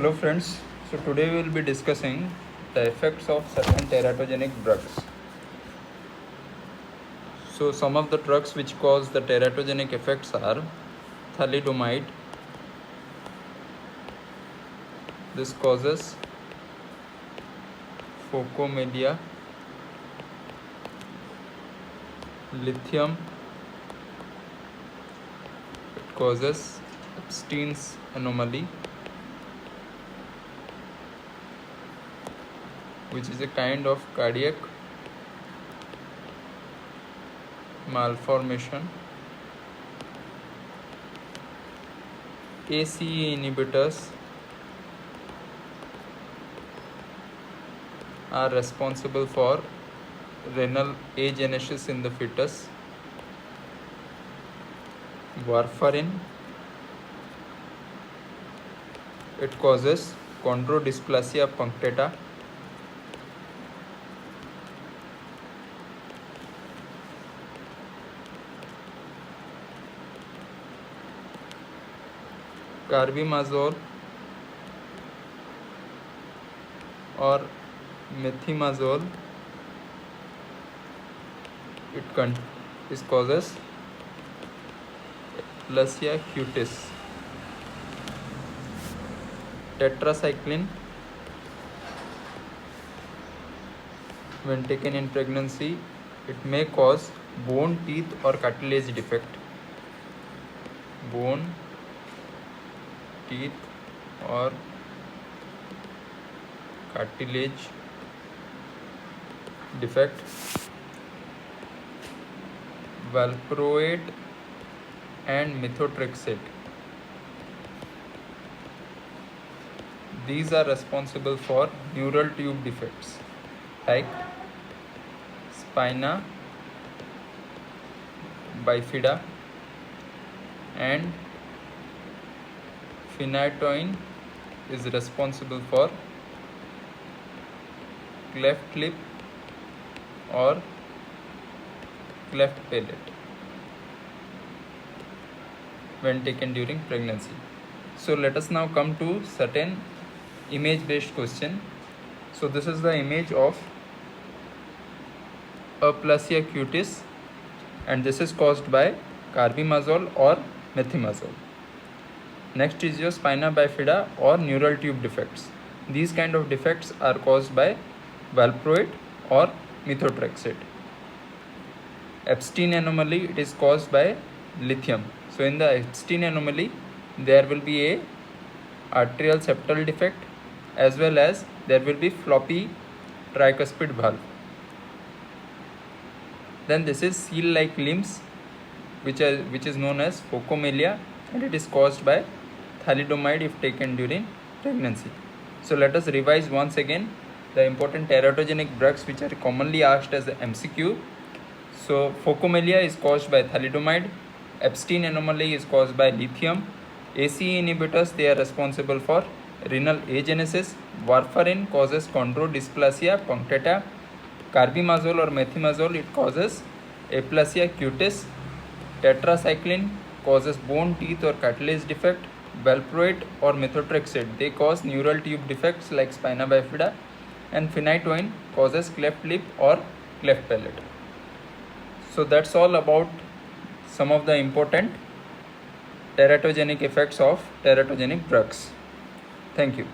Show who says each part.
Speaker 1: Hello friends, so today we will be discussing the effects of certain teratogenic drugs. So some of the drugs which cause the teratogenic effects are thalidomide. This causes phocomelia. Lithium, it causes Epstein's anomaly, which is a kind of cardiac malformation. ACE inhibitors are responsible for renal agenesis in the fetus. Warfarin, it causes chondrodysplasia punctata. Carbimazole or methimazole, it causes aplasia cutis. Tetracycline, when taken in pregnancy, it may cause bone, teeth or cartilage defect. Bone, teeth or cartilage defect. Valproate and methotrexate, these are responsible for neural tube defects like spina bifida, and phenytoin is responsible for cleft lip or cleft palate when taken during pregnancy. So let us now come to certain image based question. So this is the image of aplasia cutis, and this is caused by carbimazole or methimazole. Next is your spina bifida or neural tube defects. These kind of defects are caused by valproate or methotrexate. Epstein anomaly, it is caused by lithium. So in the Epstein anomaly, there will be a arterial septal defect as well as there will be floppy tricuspid valve. Then this is seal-like limbs, which is known as phocomelia, and it is caused by thalidomide if taken during pregnancy. So let us revise once again the important teratogenic drugs which are commonly asked as the MCQ. So phocomelia is caused by thalidomide, Epstein anomaly is caused by lithium, ACE inhibitors, they are responsible for renal agenesis, warfarin causes chondrodysplasia punctata, carbimazole or methimazole, it causes aplasia cutis, tetracycline causes bone, teeth or cartilage defect, valproate or methotrexate, they cause neural tube defects like spina bifida, and phenytoin causes cleft lip or cleft palate. So that's all about some of the important teratogenic effects of teratogenic drugs. Thank you.